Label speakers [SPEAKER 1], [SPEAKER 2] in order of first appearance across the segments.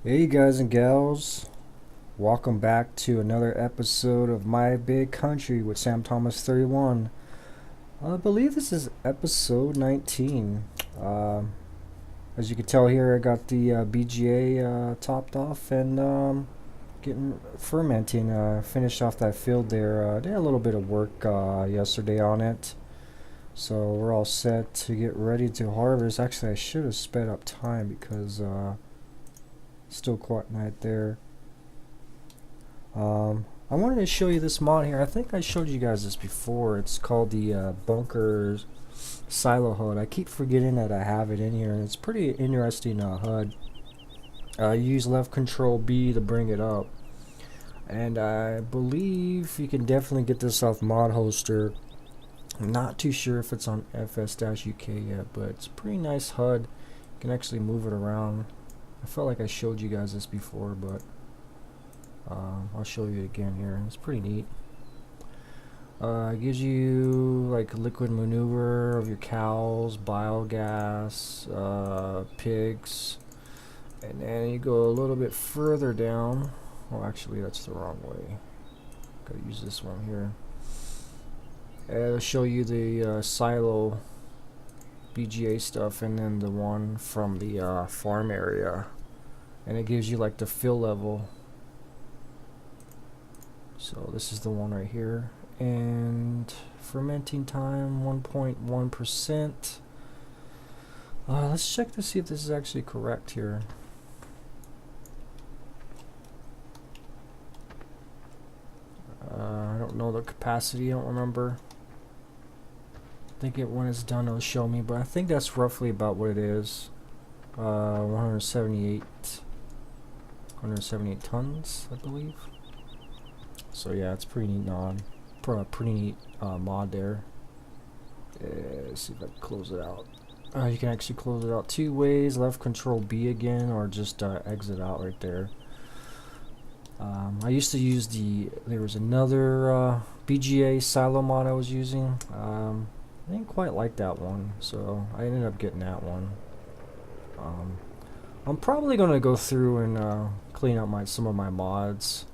[SPEAKER 1] Hey guys and gals, welcome back to another episode of My Big Country with Sam Thomas 31. I believe this is episode 19. As you can tell here, I got the BGA topped off and getting fermenting. Finished off that field there. Did a little bit of work yesterday on it, so we're all set to get ready to harvest. Actually, I should have sped up time because still quite night there. I wanted to show you this mod here. I think I showed you guys this before. It's called the Bunker Silo HUD. I keep forgetting that I have it in here, and it's pretty interesting HUD. You use left control B to bring it up, and I believe you can definitely get this off Mod Hoster. I'm not too sure if it's on FS-UK yet, but it's a pretty nice HUD. You can actually move it around. I felt like I showed you guys this before, but I'll show you again here. It's pretty neat. It gives you like liquid manure of your cows, biogas, pigs, and then you go a little bit further down. Oh, actually, that's the wrong way. Gotta use this one here. It'll show you the silo BGA stuff, and then the one from the farm area, and it gives you like the fill level. So this is the one right here, and fermenting time 1.1%. Let's check to see if this is actually correct here. I don't know the capacity, I don't remember. I think when it's done it'll show me, but I think that's roughly about what it is. 178 tons, I believe. So yeah, it's pretty neat pretty neat mod there. Let's see if I can close it out. You can actually close it out two ways: left control B again, or just exit out right there. I used to use there was another BGA silo mod I was using. I didn't quite like that one, so I ended up getting that one. I'm probably gonna go through and clean up some of my mods.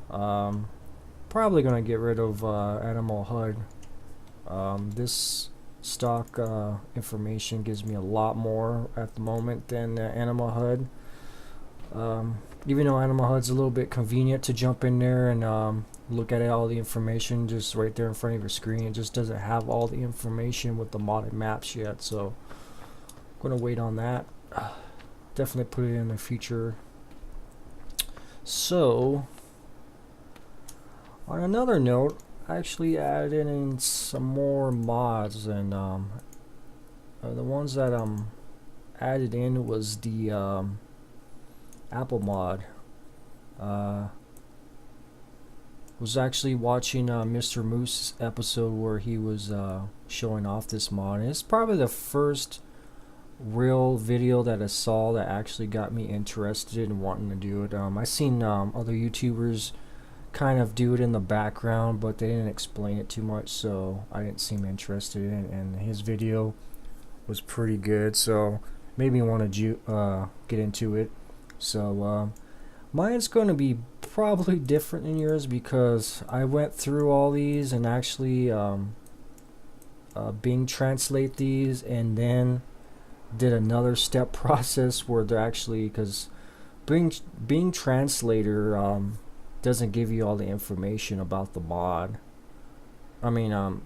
[SPEAKER 1] Probably gonna get rid of animal HUD. This stock information gives me a lot more at the moment than animal HUD. Even though animal HUD's a little bit convenient to jump in there and look at all the information just right there in front of your screen, it just doesn't have all the information with the modded maps yet. So I'm gonna wait on that. Definitely put it in the future. So on another note, I actually added in some more mods, and the ones that added in was the Apple mod. Was actually watching Mr. Moose's episode where he was showing off this mod, and it's probably the first real video that I saw that actually got me interested in wanting to do it. I seen other YouTubers kind of do it in the background, but they didn't explain it too much, so I didn't seem interested in it, and his video was pretty good, so made me want to get into it. So mine's going to be probably different than yours because I went through all these and actually Bing translate these, and then did another step process where they're actually, because Bing translator doesn't give you all the information about the mod. I mean,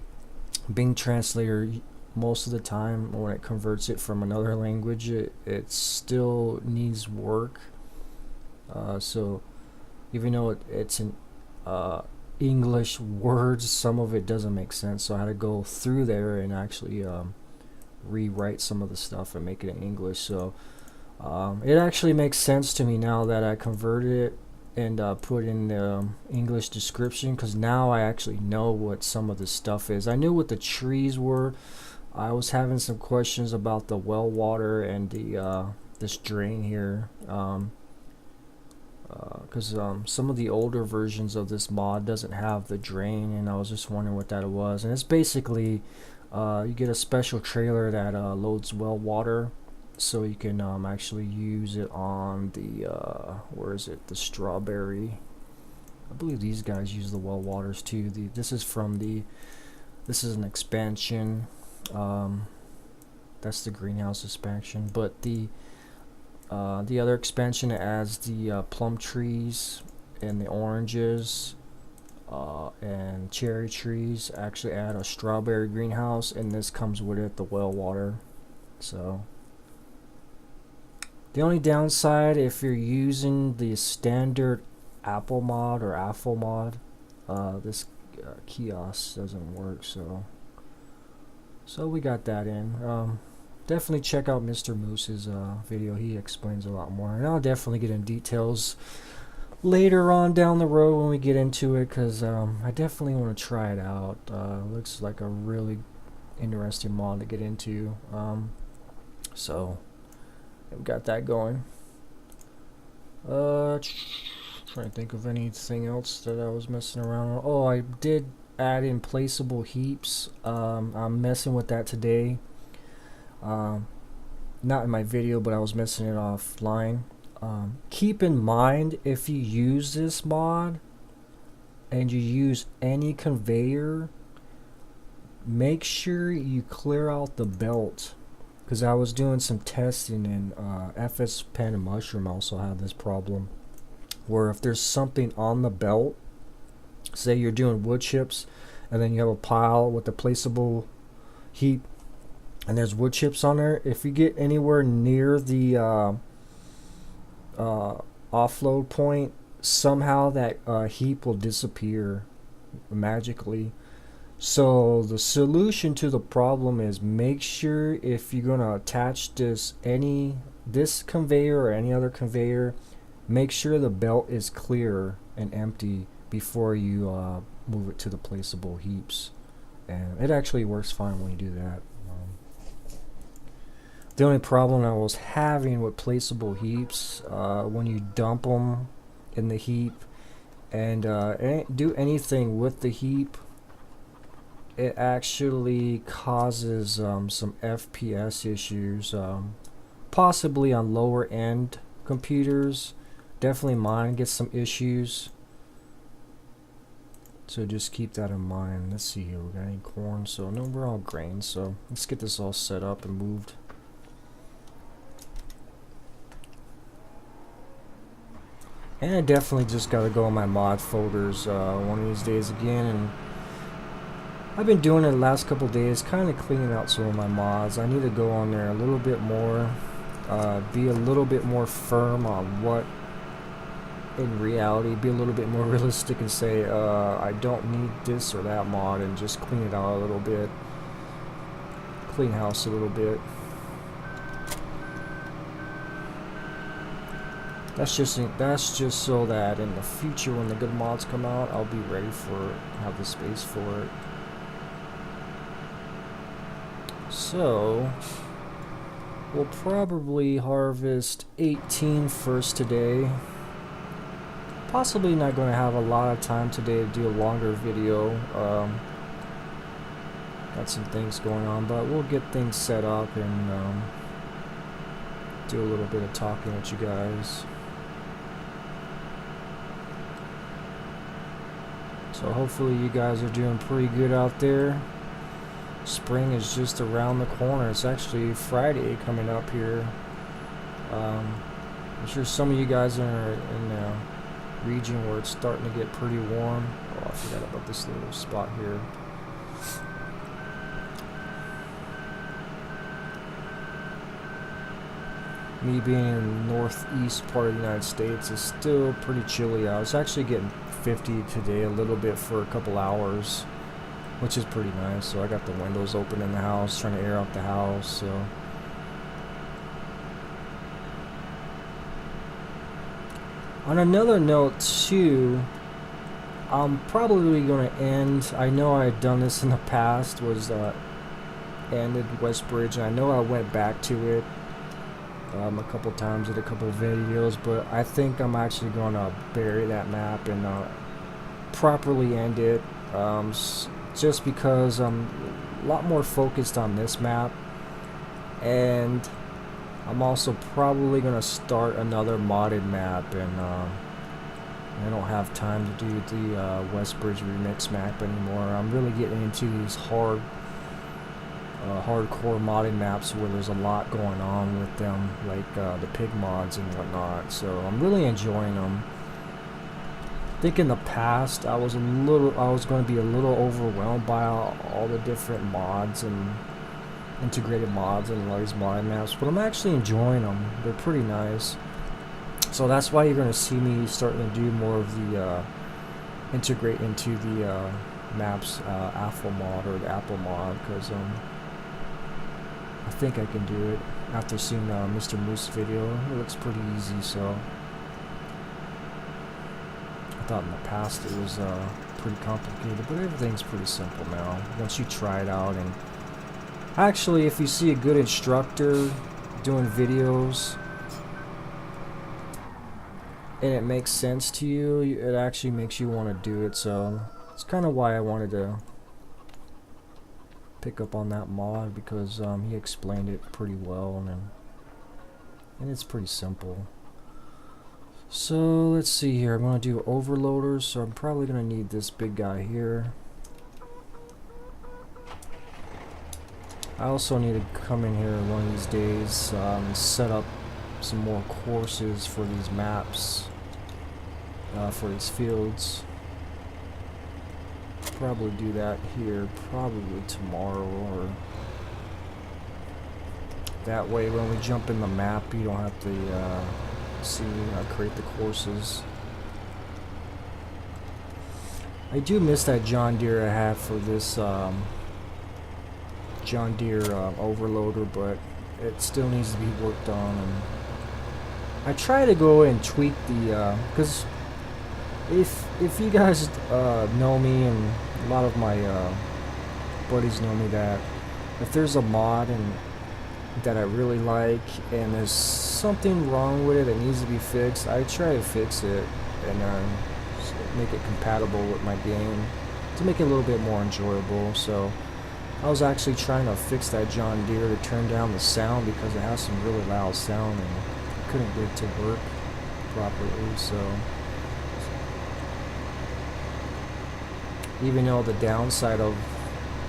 [SPEAKER 1] Bing translator most of the time when it converts it from another language, it still needs work. So even though it's in English words, some of it doesn't make sense. So I had to go through there and actually rewrite some of the stuff and make it in English. So it actually makes sense to me now that I converted it and put in the English description, because now I actually know what some of the stuff is. I knew what the trees were. I was having some questions about the well water and the this drain here, because some of the older versions of this mod doesn't have the drain, and I was just wondering what that was. And it's basically you get a special trailer that loads well water, so you can actually use it on the where is it, the strawberry. I believe these guys use the well waters too. This is an expansion. That's the greenhouse expansion, but the other expansion adds the plum trees and the oranges and cherry trees. Actually add a strawberry greenhouse, and this comes with it, the well water. So the only downside, if you're using the standard Apple mod or Apple mod, this kiosk doesn't work. So we got that in. Definitely check out Mr. Moose's video. He explains a lot more, and I'll definitely get in details later on down the road when we get into it, because I definitely want to try it out. Looks like a really interesting mod to get into. So we got that going. Trying to think of anything else that I was messing around on. Oh, I did add in placeable heaps. I'm messing with that today. Not in my video, but I was messing it offline. Keep in mind, if you use this mod and you use any conveyor, make sure you clear out the belt, because I was doing some testing, and FS Pan and Mushroom also have this problem, where if there's something on the belt, say you're doing wood chips and then you have a pile with a placeable heap and there's wood chips on there, if you get anywhere near the offload point, somehow that heap will disappear magically. So the solution to the problem is, make sure if you're going to attach this conveyor or any other conveyor, make sure the belt is clear and empty before you move it to the placeable heaps, and it actually works fine when you do that. The only problem I was having with placeable heaps, when you dump them in the heap and do anything with the heap, it actually causes some FPS issues, possibly on lower end computers. Definitely mine gets some issues, so just keep that in mind. Let's see here, we got any corn? So no, we're all grain, so let's get this all set up and moved. And I definitely just gotta go on my mod folders one of these days again, and I've been doing it the last couple days, kind of cleaning out some of my mods. I need to go on there a little bit more, be a little bit more firm on what in reality, be a little bit more realistic and say I don't need this or that mod, and just clean it out a little bit, clean house a little bit. That's just so that in the future, when the good mods come out, I'll be ready for it, have the space for it. So we'll probably harvest 18 first today. Possibly not going to have a lot of time today to do a longer video. Got some things going on, but we'll get things set up and do a little bit of talking with you guys. So hopefully you guys are doing pretty good out there. Spring is just around the corner. It's actually Friday coming up here. I'm sure some of you guys are in the region where it's starting to get pretty warm. Oh, I forgot about this little spot here. Me being in the northeast part of the United States, is still pretty chilly out. It's actually getting 50 today a little bit for a couple hours, which is pretty nice. So I got the windows open in the house, trying to air out the house. So on another note too, I'm probably going to end, I know I had done this in the past, was ended Westbridge, and I know I went back to it a couple times, did a couple videos, but I think I'm actually going to bury that map and properly end it, just because I'm a lot more focused on this map, and I'm also probably gonna start another modded map, and I don't have time to do the Westbridge remix map anymore. I'm really getting into these hardcore modded maps where there's a lot going on with them, like the pig mods and whatnot. So I'm really enjoying them. I think in the past I was going to be a little overwhelmed by all the different mods and integrated mods and all these modded maps, but I'm actually enjoying them. They're pretty nice. So that's why you're going to see me starting to do more of the integrate into the maps Apple mod or the Apple mod, because I think I can do it after seeing Mr. Moose video. It looks pretty easy, so I thought in the past it was pretty complicated, but everything's pretty simple now once you try it out. And actually, if you see a good instructor doing videos and it makes sense to you, it actually makes you want to do it. So it's kind of why I wanted to pick up on that mod, because he explained it pretty well, and it's pretty simple. So let's see here. I'm going to do overloaders, so I'm probably going to need this big guy here. I also need to come in here one of these days and set up some more courses for these maps, for these fields. Probably do that here, probably tomorrow, or that way when we jump in the map you don't have to create the courses. I do miss that John Deere I had for this John Deere overloader, but it still needs to be worked on. And I try to go and tweak the because if you guys know me, and a lot of my buddies know me, that if there's a mod and that I really like and there's something wrong with it that needs to be fixed, I try to fix it and make it compatible with my game to make it a little bit more enjoyable. So I was actually trying to fix that John Deere to turn down the sound, because it has some really loud sound and I couldn't get it to work properly. So even though the downside of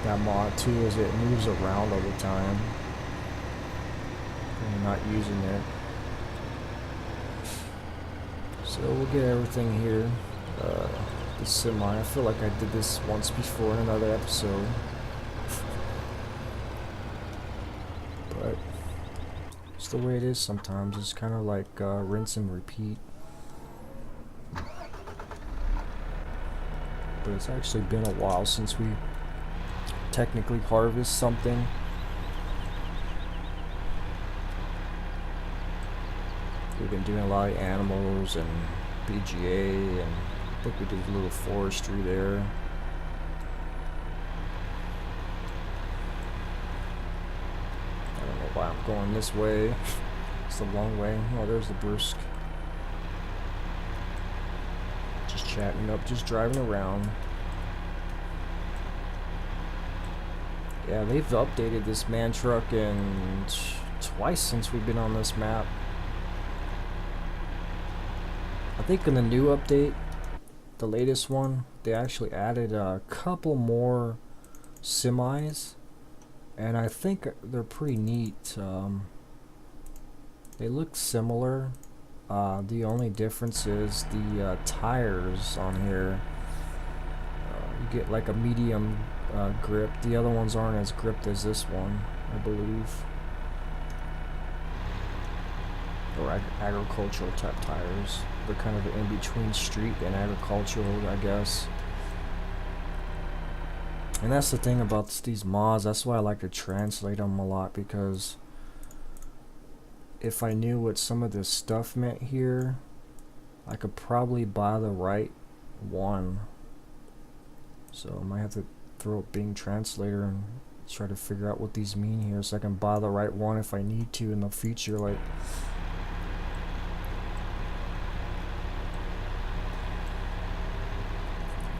[SPEAKER 1] that mod too is it moves around all the time when you're not using it. So we'll get everything here. The semi, I feel like I did this once before in another episode. But it's the way it is sometimes. It's kind of like rinse and repeat. But it's actually been a while since we technically harvest something. We've been doing a lot of animals and BGA, and I think we did a little forestry there. I don't know why I'm going this way. It's the long way. Oh, there's the Brusque. Just chatting up, just driving around. Yeah, they've updated this man truck twice since we've been on this map. I think in the new update, the latest one, they actually added a couple more semis, and I think they're pretty neat. They look similar. The only difference is the tires on here. You get like a medium grip. The other ones aren't as gripped as this one, I believe. Or agricultural type tires. They're kind of in between street and agricultural, I guess. And that's the thing about these mods. That's why I like to translate them a lot, because if I knew what some of this stuff meant here, I could probably buy the right one. So I might have to throw up Bing Translator and try to figure out what these mean here, so I can buy the right one if I need to in the future. Like,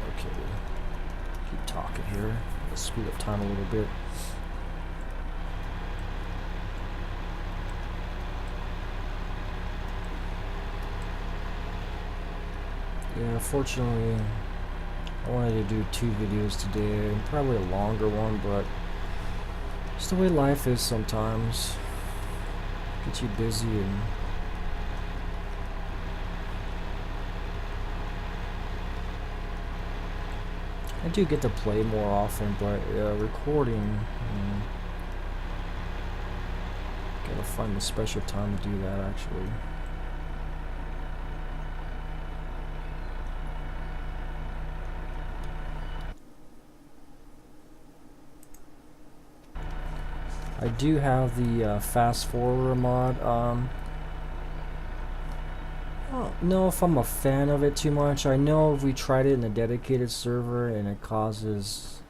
[SPEAKER 1] okay, keep talking here. Let's speed up time a little bit. Yeah, fortunately, I wanted to do 2 videos today, probably a longer one, but it's the way life is sometimes. Gets you busy and I do get to play more often, but recording, gotta find a special time to do that actually. I do have the fast forward mod. I don't know if I'm a fan of it too much. I know if we tried it in a dedicated server and it causes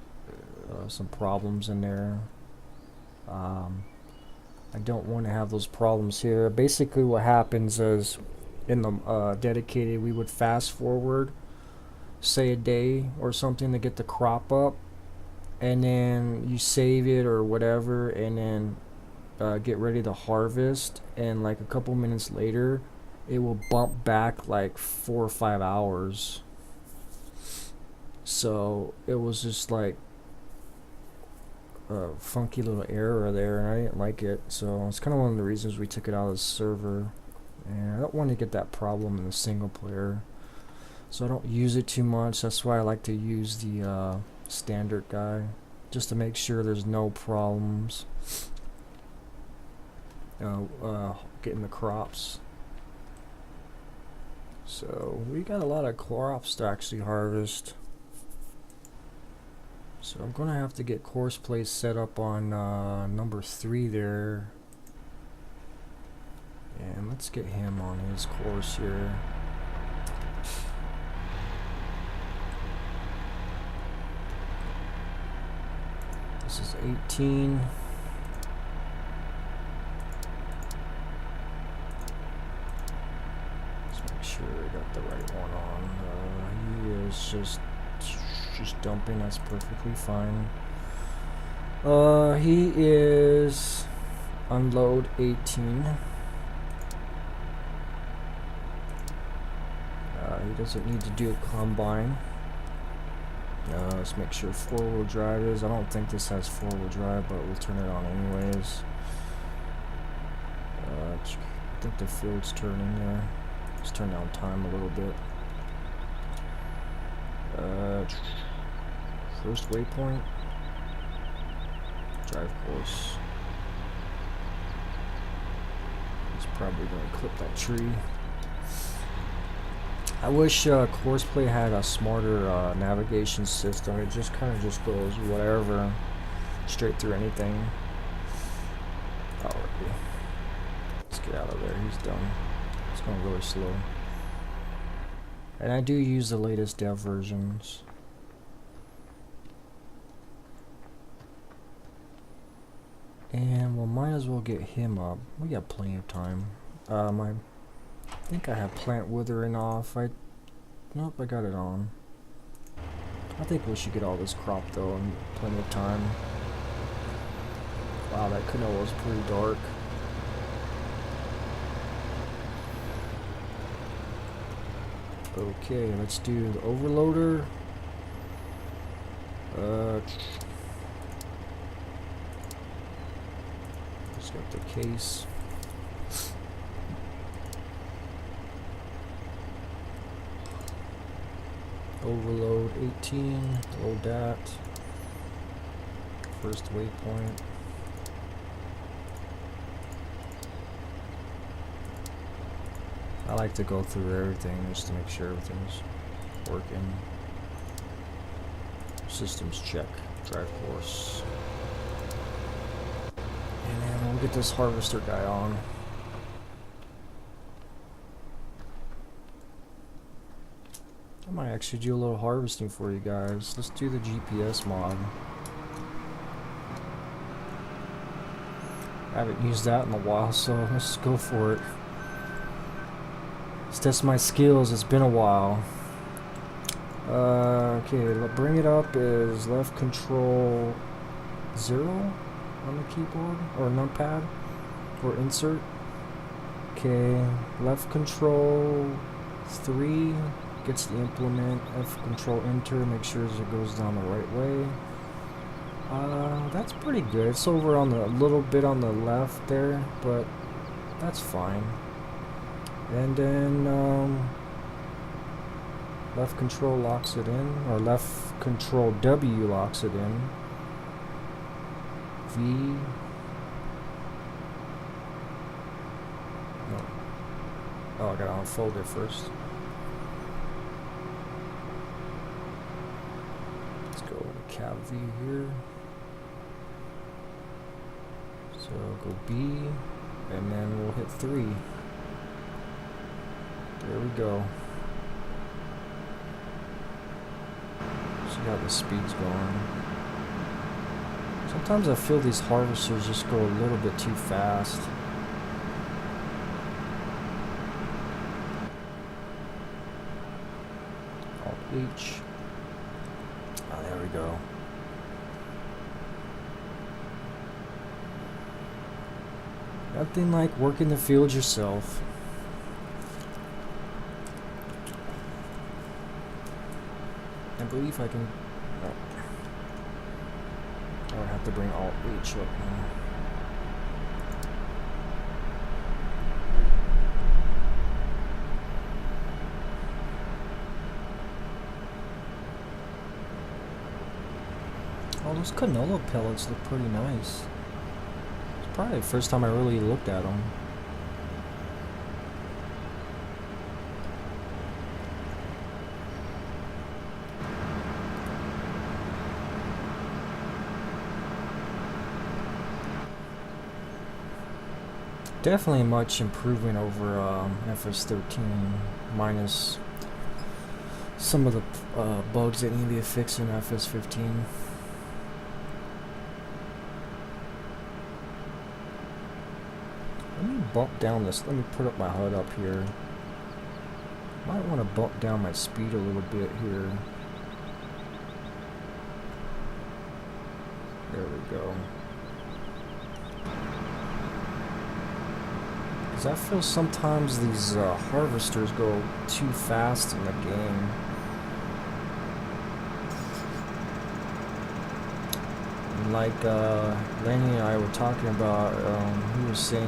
[SPEAKER 1] some problems in there. I don't want to have those problems here. Basically what happens is in the dedicated we would fast forward say a day or something to get the crop up, and then you save it or whatever, and then get ready to harvest, and like a couple minutes later it will bump back like 4 or 5 hours. So it was just like a funky little error there, and I didn't like it. So it's kind of one of the reasons we took it out of the server, and I don't want to get that problem in the single player, so I don't use it too much. That's why I like to use the standard guy, just to make sure there's no problems getting the crops. So we got a lot of crops to actually harvest. So I'm gonna have to get course play set up on number 3 there. And let's get him on his course here. This is 18. Let's make sure I got the right one on. He is just dumping. That's perfectly fine. He is unload 18. He doesn't need to do a combine. Let's make sure 4-wheel drive is. I don't think this has 4-wheel drive, but we'll turn it on anyways. I think the field's turning there. Let's turn down time a little bit. First waypoint. Drive course. He's probably going to clip that tree. I wish Courseplay had a smarter navigation system. It just kind of just goes whatever, straight through anything. Alrighty, let's get out of there. He's done. It's going really slow. And I do use the latest dev versions. And we'll might as well get him up. We got plenty of time. I think I have plant withering off. Nope, I got it on. I think we should get all this crop though in plenty of time. Wow, that canola is pretty dark. Okay, let's do the overloader. Just got the case. Overload 18, load that. First waypoint. I like to go through everything just to make sure everything's working. Systems check, drive course. And then we'll get this harvester guy on. I might actually do a little harvesting for you guys. Let's do the GPS mod. I haven't used that in a while, so let's go for it. Let's test my skills. It's been a while. Okay, bring it up is left control 0 on the keyboard, or numpad, or insert. Okay, left control 3. gets the implement. F control enter, make sure it goes down the right way. That's pretty good. It's over on the little bit on the left there, but that's fine. And then left control locks it in, or left control W locks it in. V. No. Oh, I gotta unfold it first. Let's go cav V here. So go B, and then we'll hit 3. There we go. See how the speed's going. Sometimes I feel these harvesters just go a little bit too fast. Alt H. Oh, there we go. Nothing like working the field yourself. I believe I can. Oh. I have to bring Alt H up now. Oh, those canola pellets look pretty nice. It's probably the first time I really looked at them. Definitely much improvement over FS13, minus some of the bugs that need to be fixed in FS15. Let me bump down this. Let me put up my HUD up here. Might want to bump down my speed a little bit here. There we go. I feel sometimes these harvesters go too fast in the game. And like Lenny and I were talking about, he was saying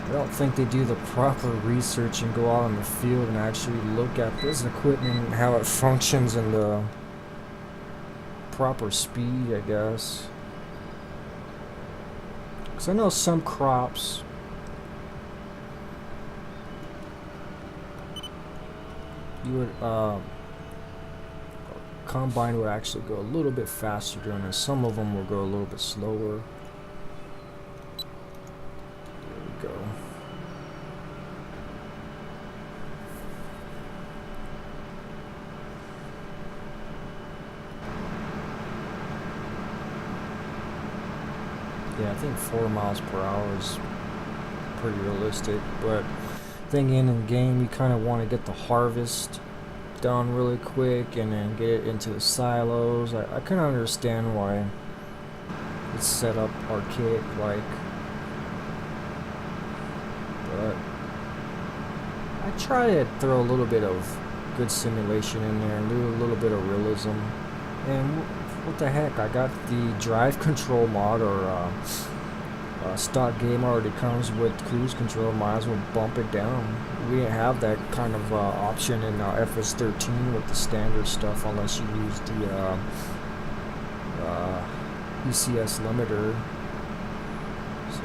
[SPEAKER 1] I don't think they do the proper research and go out on the field and actually look at this equipment and how it functions and the proper speed, I guess. Because I know some crops, you would combine would actually go a little bit faster during it. Some of them will go a little bit slower. There we go. Yeah, I think 4 miles per hour is pretty realistic, but thing in game, you kind of want to get the harvest done really quick and then get it into the silos. I can understand why it's set up archaic like, but I try to throw a little bit of good simulation in there and do a little bit of realism. And what the heck, I got the drive control mod, or stock game already comes with cruise control. Might as well bump it down. We didn't have that kind of option in FS13 with the standard stuff unless you use the ECS limiter. So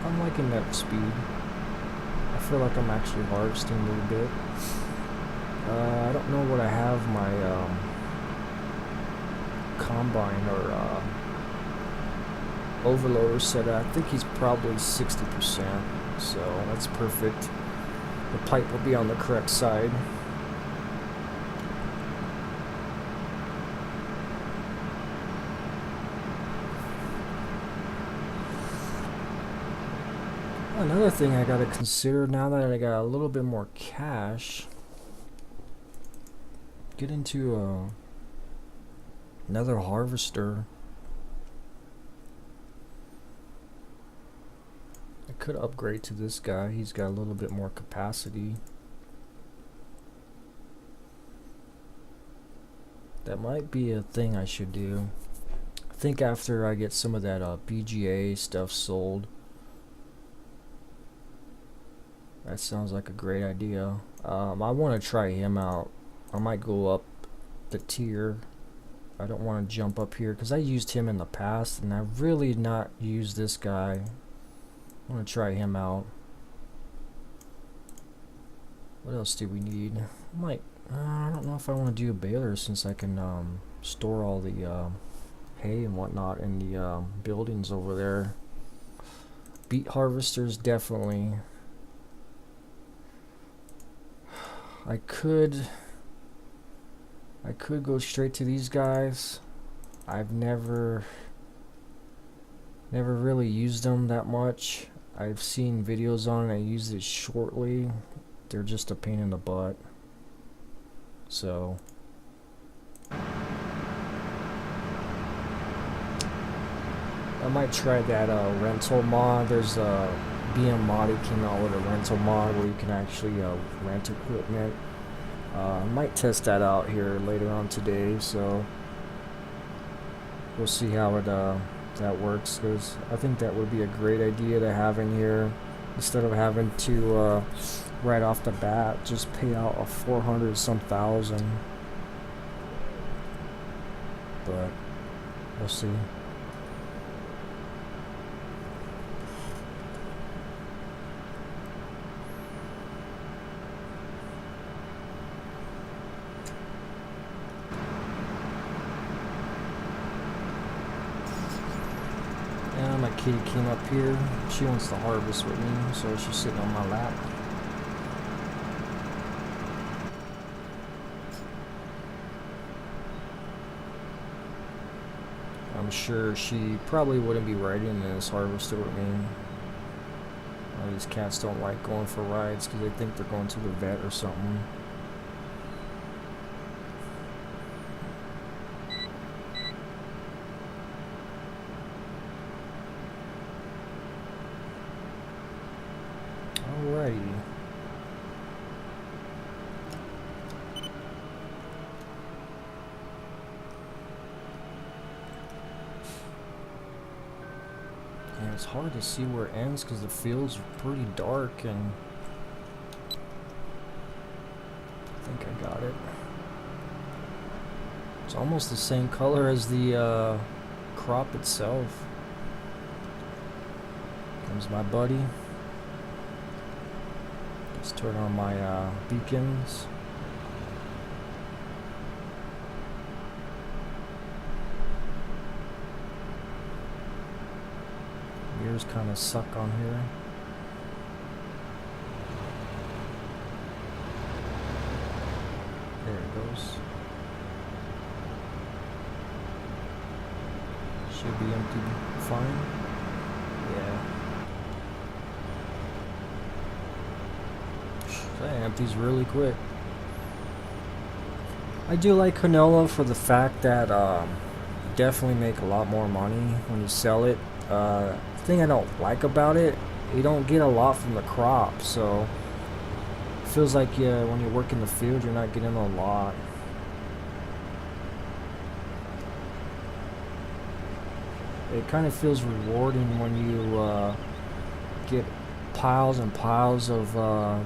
[SPEAKER 1] I'm liking that speed. I feel like I'm actually harvesting a little bit. I don't know what I have my combine or overloader set at. I think he's probably 60%, so that's perfect. The pipe will be on the correct side. Another thing I gotta consider now that I got a little bit more cash, get into another harvester. I could upgrade to this guy. He's got a little bit more capacity. That might be a thing I should do. I think after I get some of that BGA stuff sold. That sounds like a great idea. I want to try him out. I might go up the tier. I don't want to jump up here because I used him in the past and I've really not used this guy. I want to try him out. What else do we need? I don't know if I want to do a baler since I can store all the hay and whatnot in the buildings over there. Beet harvesters, definitely. I could go straight to these guys. I've never really used them that much. I've seen videos on it. I used it shortly. They're just a pain in the butt. So I might try that rental mod. There's a BM Mod came out with a rental mod where you can actually rent equipment. I might test that out here later on today, so we'll see how it that works, because I think that would be a great idea to have in here instead of having to right off the bat just pay out a 400 some thousand. But we'll see. My kitty came up here. She wants to harvest with me, so she's sitting on my lap. I'm sure she probably wouldn't be riding in this harvester with me. These cats don't like going for rides because they think they're going to the vet or something. Alrighty. And it's hard to see where it ends because the fields are pretty dark, and I think I got it. It's almost the same color as the crop itself. Comes my buddy. Let's turn on my beacons. Mirrors kind of suck on here. There it goes. Should be empty fine. Yeah. That empties really quick. I do like canola for the fact that you definitely make a lot more money when you sell it. The thing I don't like about it, you don't get a lot from the crop, so it feels like when you work in the field, you're not getting a lot. It kind of feels rewarding when you get piles and piles of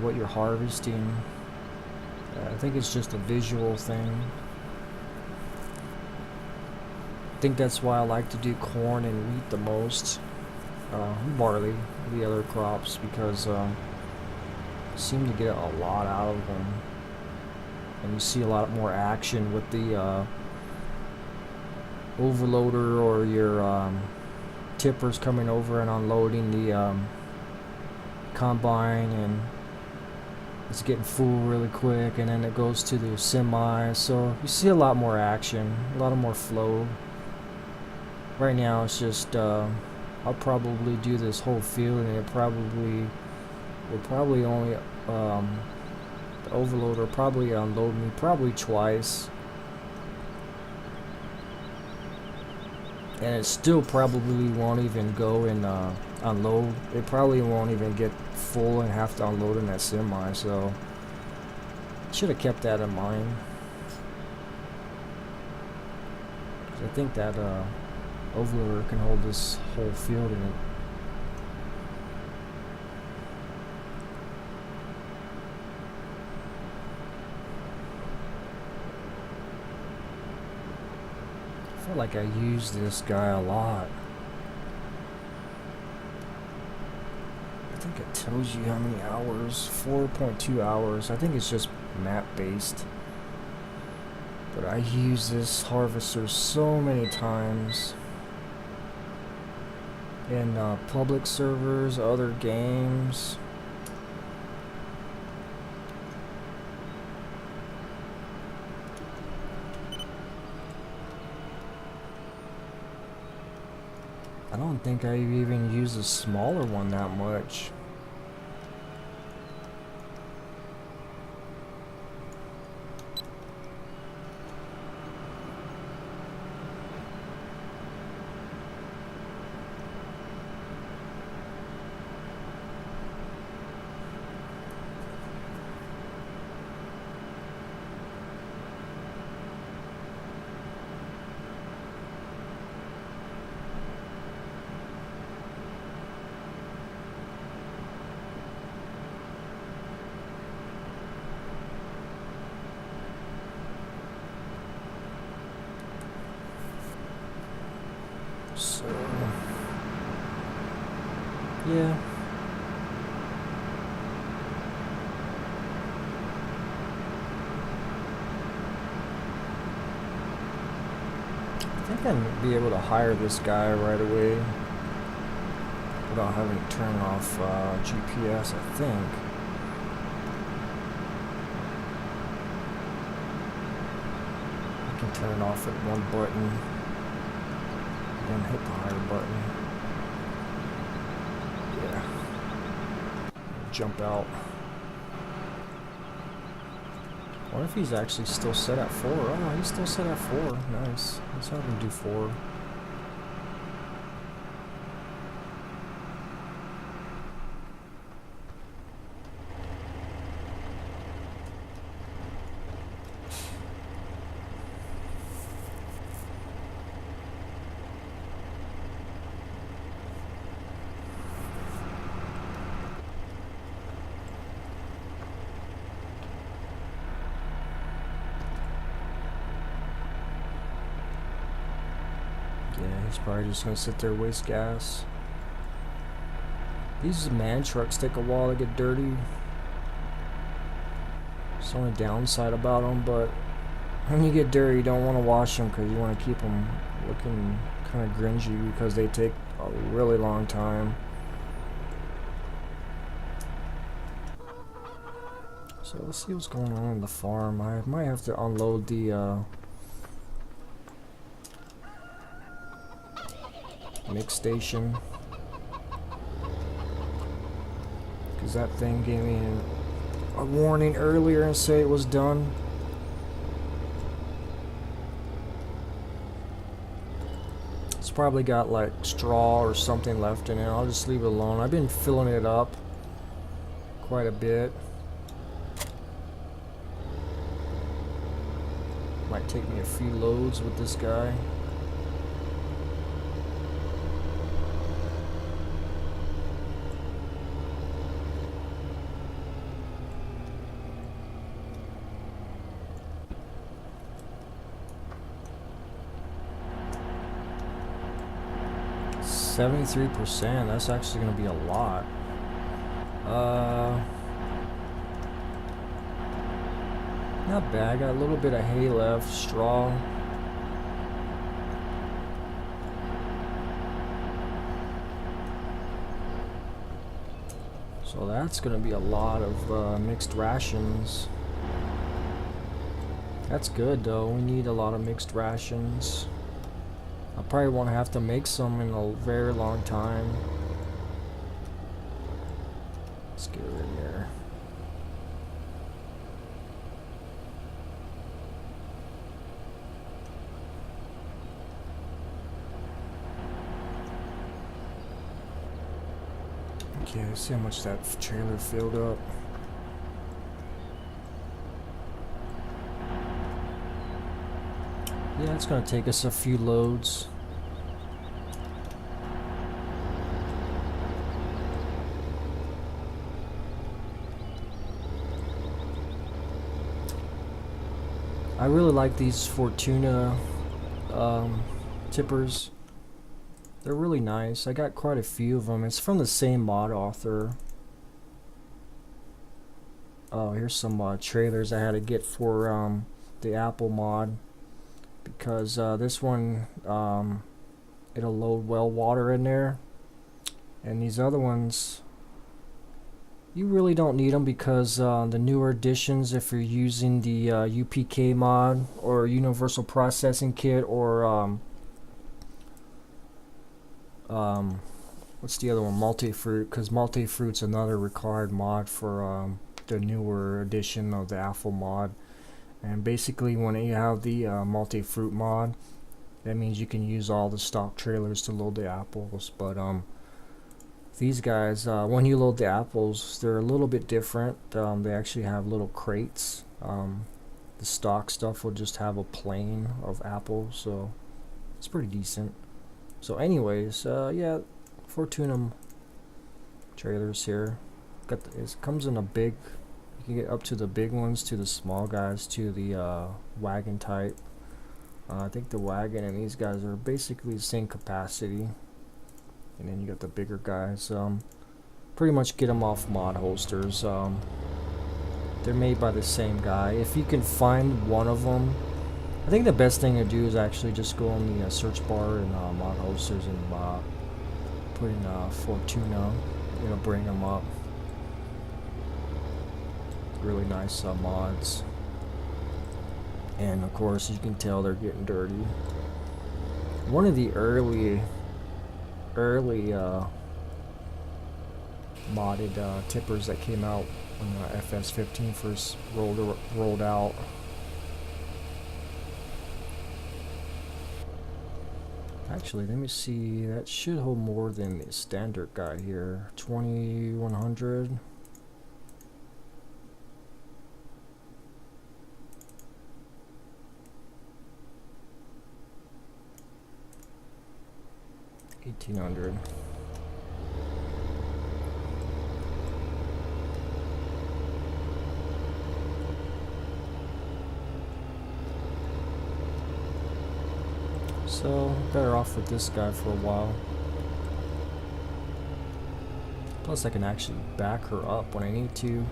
[SPEAKER 1] what you're harvesting. I think it's just a visual thing. I think that's why I like to do corn and wheat the most. Barley, the other crops, because you seem to get a lot out of them. And you see a lot more action with the overloader or your tippers coming over and unloading the combine, and it's getting full really quick, and then it goes to the semi, so you see a lot more action, a lot more flow. Right now it's just I'll probably do this whole field, and it probably will probably only the overloader will probably unload me probably twice. And it still probably won't even go and unload. It probably won't even get full and have to unload in that semi, so should have kept that in mind. 'Cause I think that overloader can hold this whole field in it. I feel like I use this guy a lot. I think it tells you how many hours. 4.2 hours. I think it's just map based. But I use this harvester so many times. In public servers, other games. I don't think I even use a smaller one that much. So, yeah. I think I'd be able to hire this guy right away without having to turn off GPS, I think. I can turn it off at one button and hit the hire button. Yeah. Jump out. What if he's actually still set at 4? Oh, he's still set at 4. Nice. Let's have him do 4. Yeah, he's probably just gonna sit there and waste gas. These man trucks take a while to get dirty. It's the only downside about them, but when you get dirty, you don't want to wash them because you want to keep them looking kind of grungy because they take a really long time. So let's see what's going on in the farm. I might have to unload the mix station because that thing gave me a warning earlier and say it was done. It's probably got like straw or something left in it. I'll just leave it alone. I've been filling it up quite a bit. Might take me a few loads with this guy. %. That's actually going to be a lot. Not bad. Got a little bit of hay left. Straw. So that's going to be a lot of mixed rations. That's good though. We need a lot of mixed rations. I probably won't have to make some in a very long time. Let's get her in there. Okay, see how much that trailer filled up. Yeah, it's gonna take us a few loads. I really like these Fortuna tippers. They're really nice. I got quite a few of them. It's from the same mod author. Oh, here's some trailers I had to get for the Apple mod, because this one it'll load well water in there, and these other ones you really don't need them, because the newer editions, if you're using the UPK mod or Universal Processing Kit, or what's the other one, Multi-Fruit, because Multi-Fruit's another required mod for the newer edition of the Apple mod. And basically when you have the Multi-Fruit mod, that means you can use all the stock trailers to load the apples. But these guys, when you load the apples, they're a little bit different. They actually have little crates. The stock stuff will just have a plane of apples, so it's pretty decent. So anyways, yeah, Fortuna trailers here. It comes in a big, you can get up to the big ones, to the small guys, to the wagon type. I think the wagon and these guys are basically the same capacity. And then you got the bigger guys. Pretty much get them off mod holsters. They're made by the same guy. If you can find one of them, I think the best thing to do is actually just go on the search bar and mod holsters and put in Fortuna. It'll bring them up. Really nice mods. And of course, you can tell they're getting dirty. One of the early modded tippers that came out when FS15 first rolled out. Actually, let me see. That should hold more than the standard guy here. 2100. $1,800. So, better off with this guy for a while. Plus, I can actually back her up when I need to.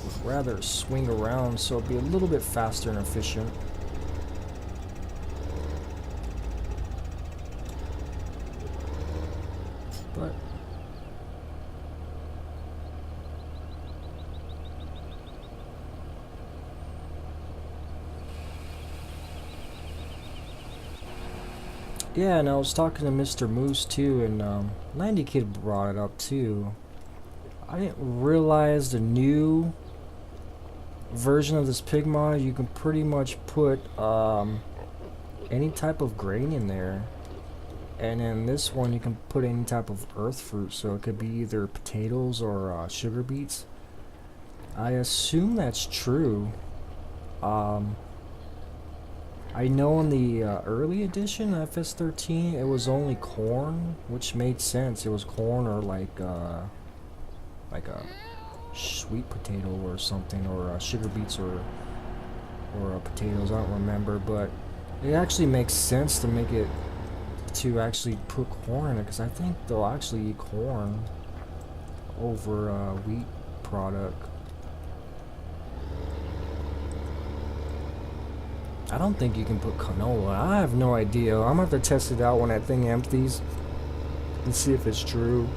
[SPEAKER 1] Would rather swing around, so it'll be a little bit faster and efficient. But yeah, and I was talking to Mr. Moose too, and Landy Kid brought it up too. I didn't realize the new version of this pig mod, you can pretty much put any type of grain in there. And in this one, you can put any type of earth fruit, so it could be either potatoes or sugar beets. I assume that's true. I know in the early edition, FS13, it was only corn, which made sense. It was corn or like a sweet potato or something, or sugar beets or potatoes. I don't remember, but it actually makes sense to make it to actually put corn in it, because I think they'll actually eat corn over wheat product. I don't think you can put canola. I have no idea. I'm gonna have to test it out when that thing empties and see if it's true.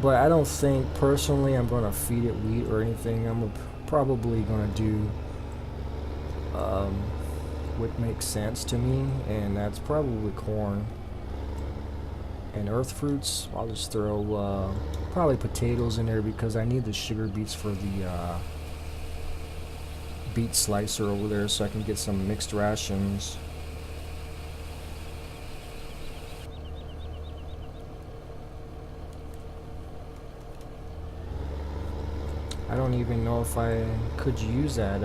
[SPEAKER 1] But I don't think personally I'm gonna feed it wheat or anything. I'm probably gonna do what makes sense to me, and that's probably corn. And earth fruits, I'll just throw probably potatoes in there, because I need the sugar beets for the beet slicer over there, so I can get some mixed rations. I don't even know if I could use that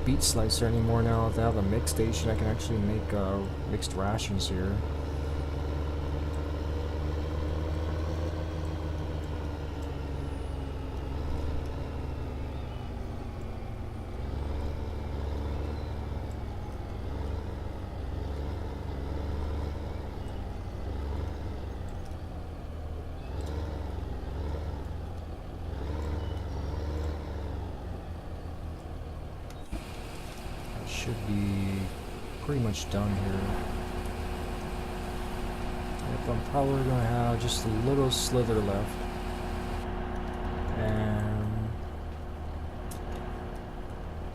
[SPEAKER 1] beet slicer anymore now that I have a mix station. I can actually make mixed rations here. Should be pretty much done here. Yep, I'm probably gonna have just a little slither left. And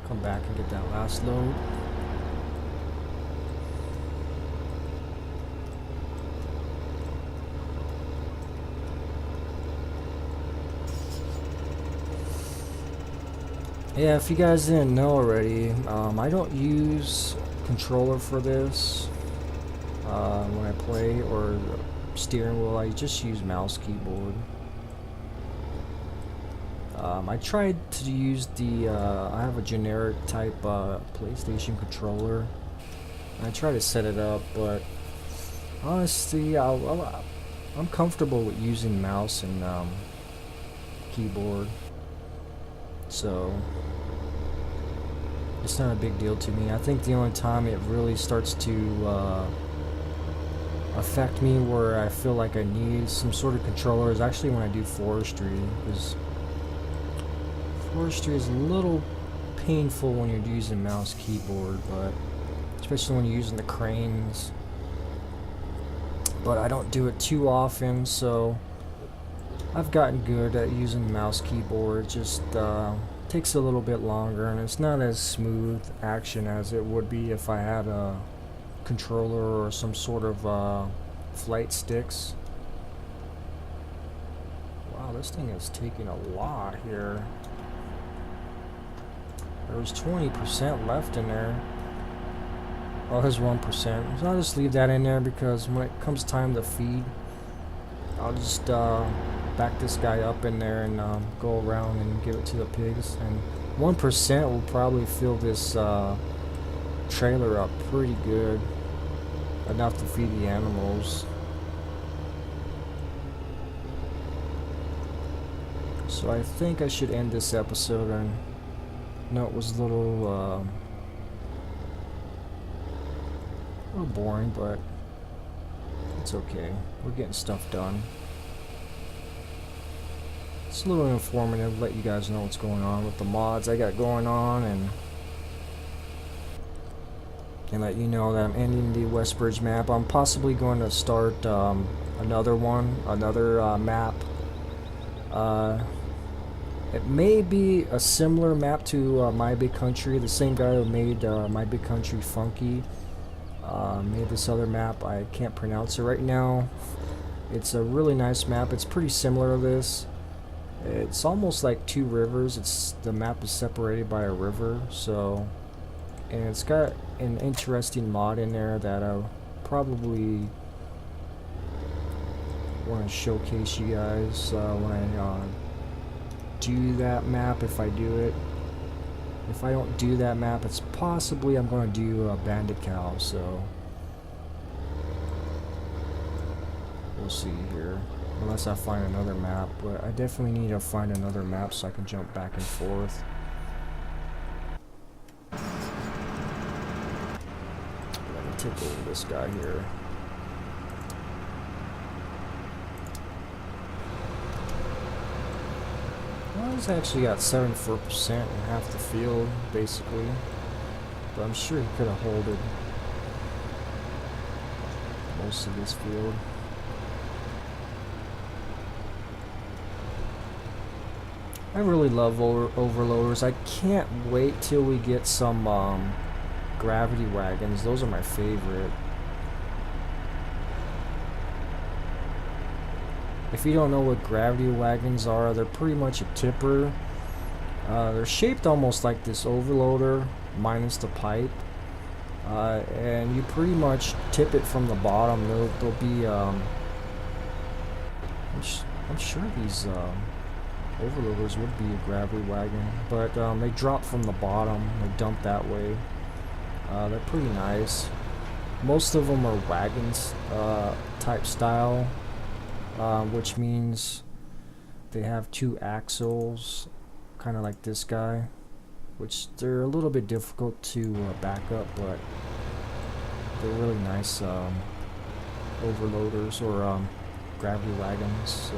[SPEAKER 1] come back and get that last load. Yeah, if you guys didn't know already, I don't use controller for this when I play, or steering wheel. I just use mouse keyboard. I tried to use the, I have a generic type PlayStation controller. I try to set it up, but honestly, I'm comfortable with using mouse and keyboard. So it's not a big deal to me. I think the only time it really starts to affect me where I feel like I need some sort of controller is actually when I do forestry, because forestry is a little painful when you're using mouse keyboard, but especially when you're using the cranes. But I don't do it too often, so I've gotten good at using the mouse keyboard. Just takes a little bit longer, and it's not as smooth action as it would be if I had a controller or some sort of flight sticks. Wow, this thing is taking a lot here. There's 20% left in there. Oh, there's 1%. So I'll just leave that in there, because when it comes time to feed, I'll just back this guy up in there and go around and give it to the pigs. And 1% will probably fill this trailer up pretty good, enough to feed the animals. So I think I should end this episode. And no, it was a little boring, but it's okay. We're getting stuff done. It's a little informative, let you guys know what's going on with the mods I got going on, and let you know that I'm ending the Westbridge map. I'm possibly going to start another map. It may be a similar map to My Big Country. The same guy who made My Big Country Funky made this other map. I can't pronounce it right now. It's a really nice map. It's pretty similar to this. It's almost like two rivers. The map is separated by a river, so, and it's got an interesting mod in there that I'll probably want to showcase you guys when I do that map, if I do it. If I don't do that map, it's possibly I'm going to do a bandit cow, so we'll see here. Unless I find another map, but I definitely need to find another map so I can jump back and forth. Let me take over this guy here. Well, he's actually got 74% in half the field, basically. But I'm sure he could have holded most of this field. I really love overloaders. I can't wait till we get some gravity wagons. Those are my favorite. If you don't know what gravity wagons are, they're pretty much a tipper. They're shaped almost like this overloader, minus the pipe. And you pretty much tip it from the bottom. There'll be I'm sure these Overloaders would be a gravity wagon, but they drop from the bottom. They dump that way. They're pretty nice. Most of them are wagons type style, which means they have 2 axles, kind of like this guy, which they're a little bit difficult to back up, but they're really nice overloaders or gravity wagons. So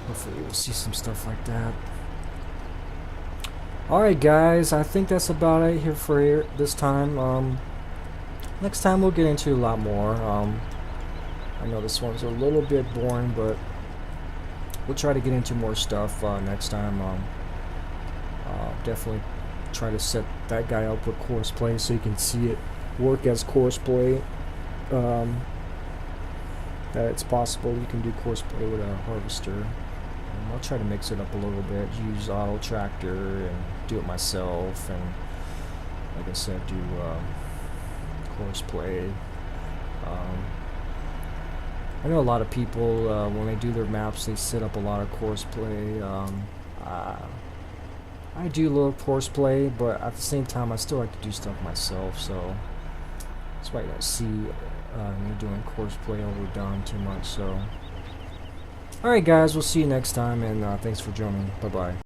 [SPEAKER 1] hopefully we'll see some stuff like that. Alright guys, I think that's about it here for this time. Next time we'll get into a lot more. I know this one's a little bit boring, but we'll try to get into more stuff next time. Definitely try to set that guy up with course play so you can see it work as course play. That it's possible you can do course play with a harvester. I'll try to mix it up a little bit, use auto tractor and do it myself, and like I said, do course play. I know a lot of people when they do their maps, they set up a lot of course play. I do love course play, but at the same time I still like to do stuff myself, so that's why you don't see me doing course play overdone too much. So alright guys, we'll see you next time, and thanks for joining. Bye bye.